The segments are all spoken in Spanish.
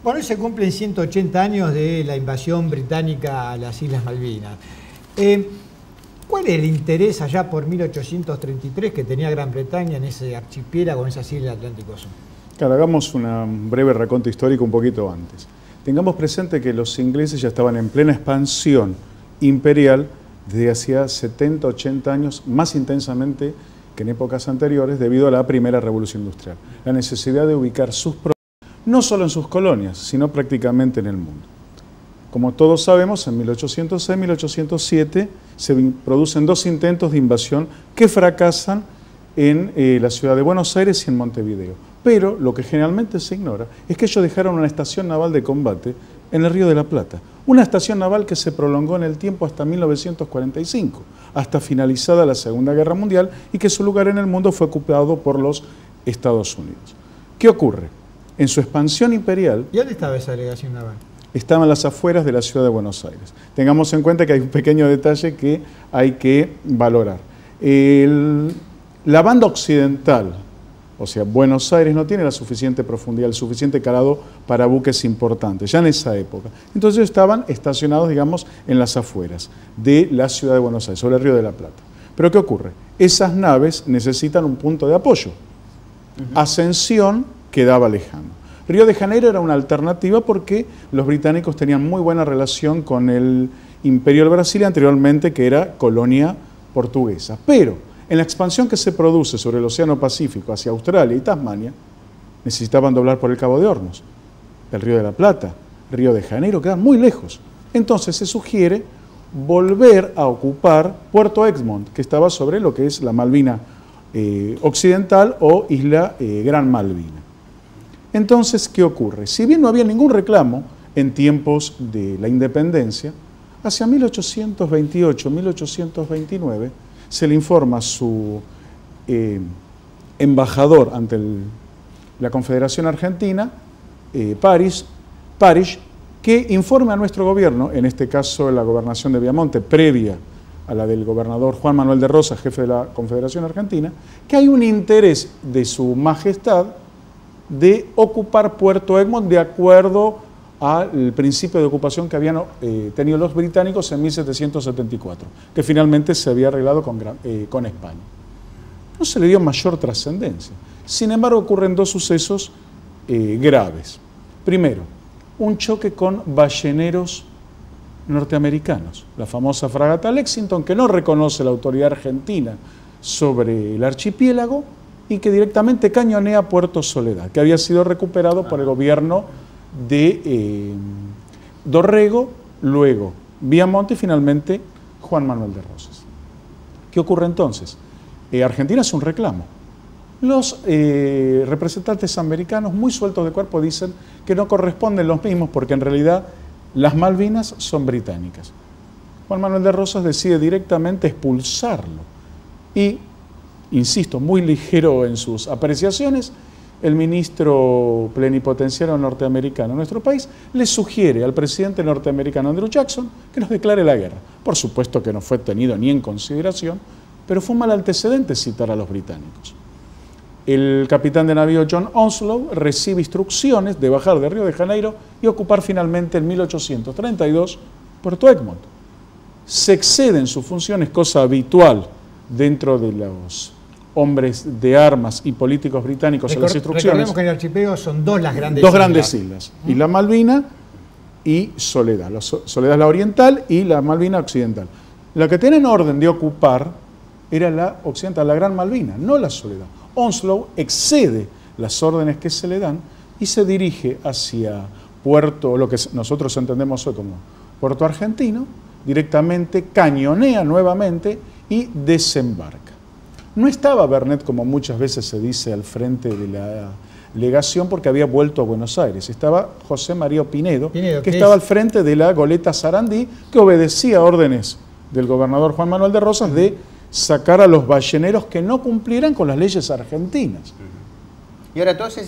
Bueno, hoy se cumplen 180 años de la invasión británica a las Islas Malvinas. ¿Cuál es el interés allá por 1833 que tenía Gran Bretaña en ese archipiélago, en esas islas del Atlántico Sur? Claro, hagamos un breve recuento histórico un poquito antes. Tengamos presente que los ingleses ya estaban en plena expansión imperial desde hacía 70, 80 años, más intensamente que en épocas anteriores, debido a la primera revolución industrial. La necesidad de ubicar sus propios, no solo en sus colonias, sino prácticamente en el mundo. Como todos sabemos, en 1806 1807 se producen dos intentos de invasión que fracasan en la ciudad de Buenos Aires y en Montevideo. Pero lo que generalmente se ignora es que ellos dejaron una estación naval de combate en el Río de la Plata. Una estación naval que se prolongó en el tiempo hasta 1945, hasta finalizada la Segunda Guerra Mundial, y que su lugar en el mundo fue ocupado por los Estados Unidos. ¿Qué ocurre? En su expansión imperial... ¿Y dónde estaba esa delegación naval? Estaba en las afueras de la ciudad de Buenos Aires. Tengamos en cuenta que hay un pequeño detalle que hay que valorar. La banda occidental, o sea, Buenos Aires no tiene la suficiente profundidad, el suficiente calado para buques importantes, ya en esa época. Entonces ellos estaban estacionados, digamos, en las afueras de la ciudad de Buenos Aires, sobre el Río de la Plata. Pero ¿qué ocurre? Esas naves necesitan un punto de apoyo. Ascensión quedaba lejano. Río de Janeiro era una alternativa porque los británicos tenían muy buena relación con el Imperio del Brasil anteriormente, que era colonia portuguesa. Pero en la expansión que se produce sobre el Océano Pacífico hacia Australia y Tasmania, necesitaban doblar por el Cabo de Hornos. El Río de la Plata, Río de Janeiro, quedan muy lejos. Entonces se sugiere volver a ocupar Puerto Egmont, que estaba sobre lo que es la Malvina Occidental o Isla Gran Malvina. Entonces, ¿qué ocurre? Si bien no había ningún reclamo en tiempos de la independencia, hacia 1828, 1829, se le informa a su embajador ante la Confederación Argentina, Parrish, que informe a nuestro gobierno, en este caso la gobernación de Viamonte, previa a la del gobernador Juan Manuel de Rosas, jefe de la Confederación Argentina, que hay un interés de su majestad de ocupar Puerto Egmont de acuerdo al principio de ocupación que habían tenido los británicos en 1774, que finalmente se había arreglado con España. No se le dio mayor trascendencia. Sin embargo, ocurren dos sucesos graves. Primero, un choque con balleneros norteamericanos. La famosa fragata Lexington, que no reconoce la autoridad argentina sobre el archipiélago y que directamente cañonea Puerto Soledad, que había sido recuperado por el gobierno de Dorrego, luego Viamonte y finalmente Juan Manuel de Rosas. ¿Qué ocurre entonces? Argentina hace un reclamo. Los representantes americanos, muy sueltos de cuerpo, dicen que no corresponden los mismos porque en realidad las Malvinas son británicas. Juan Manuel de Rosas decide directamente expulsarlo y, insisto, muy ligero en sus apreciaciones, el ministro plenipotenciario norteamericano en nuestro país le sugiere al presidente norteamericano Andrew Jackson que nos declare la guerra. Por supuesto que no fue tenido ni en consideración, pero fue un mal antecedente citar a los británicos. El capitán de navío John Onslow recibe instrucciones de bajar de Río de Janeiro y ocupar finalmente en 1832 Puerto Egmont. Se excede en sus funciones, cosa habitual dentro de los hombres de armas y políticos británicos en las instrucciones. Recordemos que en el archipiélago son dos las grandes islas. Dos grandes islas, Isla Malvina y Soledad. Soledad es la oriental y la Malvina occidental. La que tienen orden de ocupar era la occidental, la Gran Malvina, no la Soledad. Onslow excede las órdenes que se le dan y se dirige hacia Puerto, lo que nosotros entendemos hoy como Puerto Argentino, directamente cañonea nuevamente y desembarca. No estaba Bernet, como muchas veces se dice, al frente de la legación porque había vuelto a Buenos Aires. Estaba José María Pinedo, que estaba al frente de la goleta Sarandí, que obedecía órdenes del gobernador Juan Manuel de Rosas de sacar a los balleneros que no cumplieran con las leyes argentinas. Y ahora, todas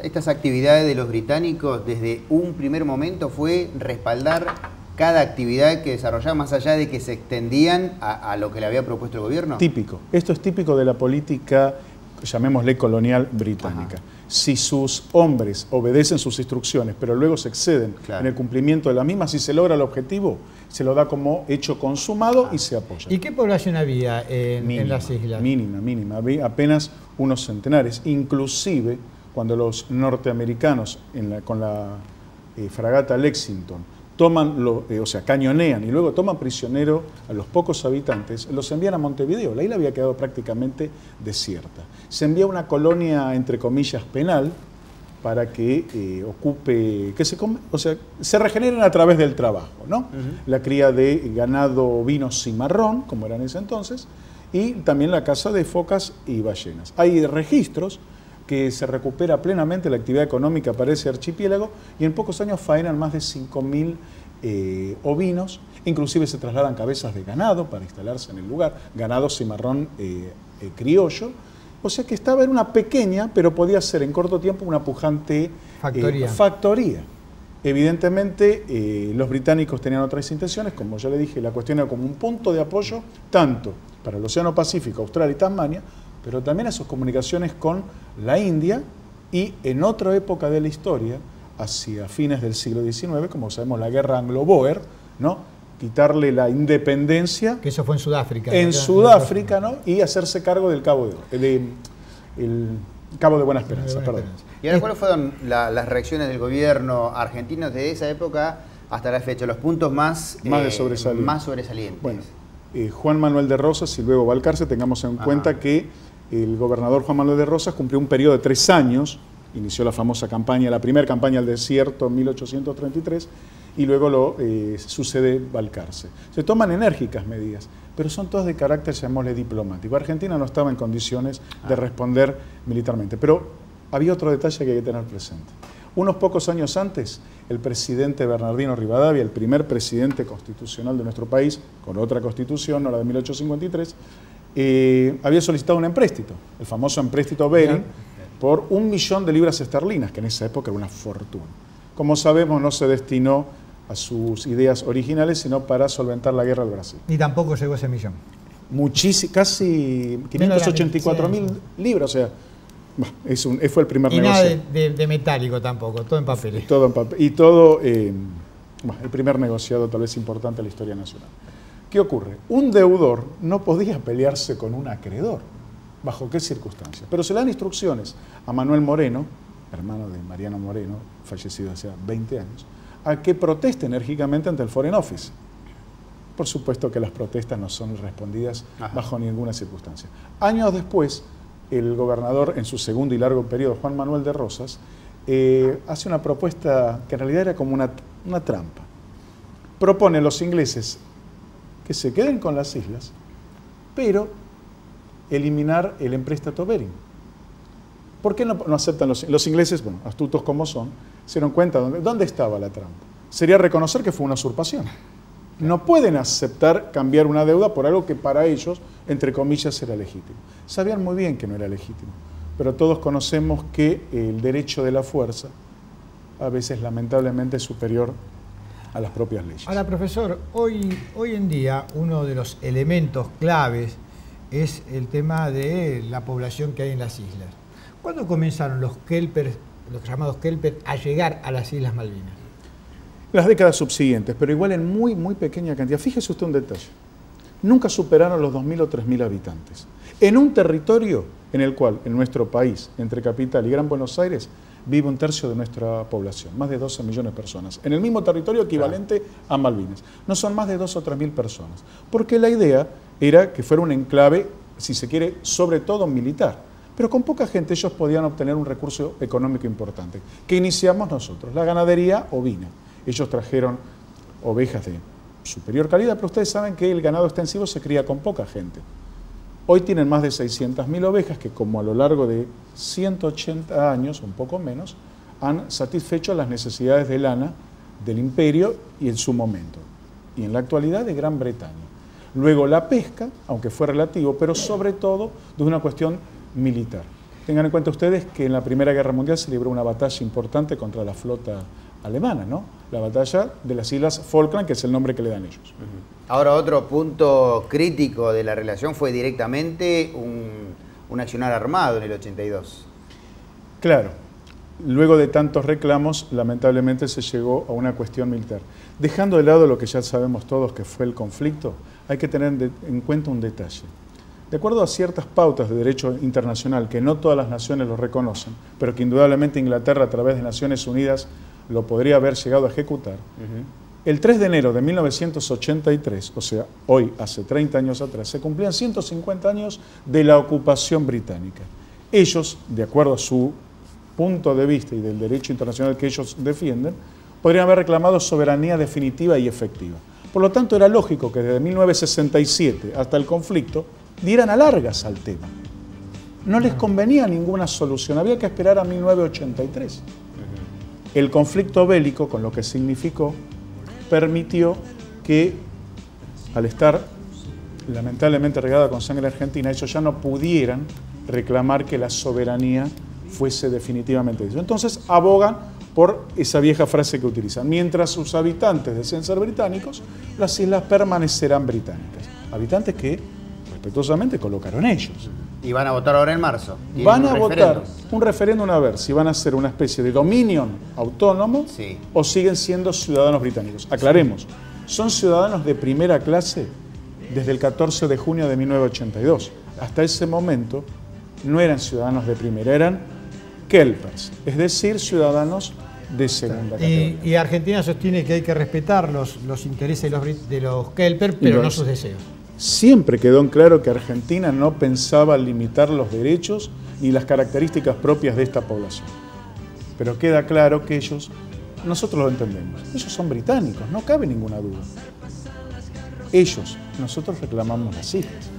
estas actividades de los británicos, desde un primer momento, fue respaldar cada actividad que desarrollaban, más allá de que se extendían a lo que le había propuesto el gobierno. Típico. Esto es típico de la política llamémosle colonial británica. Ajá. Si sus hombres obedecen sus instrucciones, pero luego se exceden Claro. en el cumplimiento de la misma, si se logra el objetivo, se lo da como hecho consumado y se apoya. ¿Y qué población había en las islas? Mínima. Había apenas unos centenares. Inclusive, cuando los norteamericanos con la fragata Lexington toman, cañonean y luego toman prisionero a los pocos habitantes, los envían a Montevideo. La isla había quedado prácticamente desierta. Se envía una colonia, entre comillas, penal, para que se regeneren a través del trabajo, ¿no? La cría de ganado ovino cimarrón, como era en ese entonces, y también la caza de focas y ballenas. Hay registros que se recupera plenamente la actividad económica para ese archipiélago y en pocos años faenan más de 5.000 ovinos, inclusive se trasladan cabezas de ganado para instalarse en el lugar, ganado cimarrón criollo, o sea que estaba en una pequeña, pero podía ser en corto tiempo una pujante factoría. Evidentemente los británicos tenían otras intenciones, como ya le dije, la cuestión era como un punto de apoyo tanto para el Océano Pacífico, Australia y Tasmania, pero también a sus comunicaciones con la India y en otra época de la historia, hacia fines del siglo XIX, como sabemos, la guerra anglo-bóer, ¿no? Quitarle la independencia. Que eso fue en Sudáfrica. En Sudáfrica, ¿no? Y hacerse cargo del Cabo el Cabo de Buena Esperanza. Perdón. ¿Y ahora cuáles fueron las reacciones del gobierno argentino desde esa época hasta la fecha? Los puntos más sobresalientes. Bueno, Juan Manuel de Rosas y luego Balcarce, tengamos en cuenta que el gobernador Juan Manuel de Rosas cumplió un periodo de 3 años, inició la famosa campaña, la primera campaña al desierto en 1833, y luego sucede Balcarce. Se toman enérgicas medidas, pero son todas de carácter, llamémosle, diplomático. Argentina no estaba en condiciones de responder militarmente, pero había otro detalle que hay que tener presente. Unos pocos años antes, el presidente Bernardino Rivadavia, el primer presidente constitucional de nuestro país, con otra constitución, no la de 1853, había solicitado un empréstito, el famoso empréstito Bering, por 1 millón de libras esterlinas, que en esa época era una fortuna. Como sabemos, no se destinó a sus ideas originales, sino para solventar la guerra del Brasil. Ni tampoco llegó ese millón. Casi 584.000 libras, o sea, fue el primer negocio. Y nada de metálico tampoco, todo en papeles. Todo en papel. Y todo, el primer negociado tal vez importante de la historia nacional. ¿Qué ocurre? Un deudor no podía pelearse con un acreedor. ¿Bajo qué circunstancias? Pero se le dan instrucciones a Manuel Moreno, hermano de Mariano Moreno, fallecido hace 20 años, a que proteste enérgicamente ante el Foreign Office. Por supuesto que las protestas no son respondidas bajo ninguna circunstancia. Años después, el gobernador, en su segundo y largo periodo, Juan Manuel de Rosas, hace una propuesta que en realidad era como una trampa. Propone a los ingleses que se queden con las islas, pero eliminar el empréstito Bering. ¿Por qué no aceptan los ingleses? Bueno, astutos como son, se dieron cuenta dónde estaba la trampa. Sería reconocer que fue una usurpación. No pueden aceptar cambiar una deuda por algo que para ellos, entre comillas, era legítimo. Sabían muy bien que no era legítimo, pero todos conocemos que el derecho de la fuerza a veces lamentablemente es superior a las propias leyes. Ahora, profesor, hoy en día uno de los elementos claves es el tema de la población que hay en las islas. ¿Cuándo comenzaron los llamados Kelper, a llegar a las Islas Malvinas? Las décadas subsiguientes, pero igual en muy, muy pequeña cantidad. Fíjese usted un detalle. Nunca superaron los 2.000 o 3.000 habitantes. En un territorio en el cual, en nuestro país, entre Capital y Gran Buenos Aires, vive 1/3 de nuestra población, más de 12 millones de personas. En el mismo territorio equivalente a Malvinas. No son más de 2 o 3.000 personas. Porque la idea era que fuera un enclave, si se quiere, sobre todo militar. Pero con poca gente ellos podían obtener un recurso económico importante, que iniciamos nosotros, la ganadería ovina. Ellos trajeron ovejas de superior calidad, pero ustedes saben que el ganado extensivo se cría con poca gente. Hoy tienen más de 600.000 ovejas que, como a lo largo de 180 años, un poco menos, han satisfecho las necesidades de lana del imperio y en su momento, y en la actualidad de Gran Bretaña. Luego la pesca, aunque fue relativo, pero sobre todo de una cuestión militar. Tengan en cuenta ustedes que en la Primera Guerra Mundial se libró una batalla importante contra la flota alemana, ¿no? La batalla de las Islas Falkland, que es el nombre que le dan ellos. Ahora, otro punto crítico de la relación fue directamente un accionar armado en el 82. Claro, luego de tantos reclamos, lamentablemente se llegó a una cuestión militar. Dejando de lado lo que ya sabemos todos que fue el conflicto, hay que tener en cuenta un detalle. De acuerdo a ciertas pautas de derecho internacional, que no todas las naciones lo reconocen, pero que indudablemente Inglaterra a través de Naciones Unidas lo podría haber llegado a ejecutar, el 3 de enero de 1983, o sea, hoy, hace 30 años atrás, se cumplían 150 años de la ocupación británica. Ellos, de acuerdo a su punto de vista y del derecho internacional que ellos defienden, podrían haber reclamado soberanía definitiva y efectiva. Por lo tanto, era lógico que desde 1967 hasta el conflicto dieran alargas al tema. No les convenía ninguna solución, había que esperar a 1983. El conflicto bélico, con lo que significó, permitió que, al estar lamentablemente regada con sangre argentina, ellos ya no pudieran reclamar que la soberanía fuese definitivamente eso. Entonces abogan por esa vieja frase que utilizan: mientras sus habitantes deseen ser británicos, las islas permanecerán británicas. Habitantes que respetuosamente colocaron ellos. Y van a votar ahora en marzo. Van a votar un referéndum a ver si van a ser una especie de dominion autónomo o siguen siendo ciudadanos británicos. Aclaremos, son ciudadanos de primera clase desde el 14 de junio de 1982. Hasta ese momento no eran ciudadanos de primera, eran kelpers, es decir, ciudadanos de segunda categoría. Y Argentina sostiene que hay que respetar los intereses de los kelpers, pero no sus deseos. Siempre quedó en claro que Argentina no pensaba limitar los derechos ni las características propias de esta población. Pero queda claro que nosotros lo entendemos, ellos son británicos, no cabe ninguna duda. Nosotros reclamamos las islas.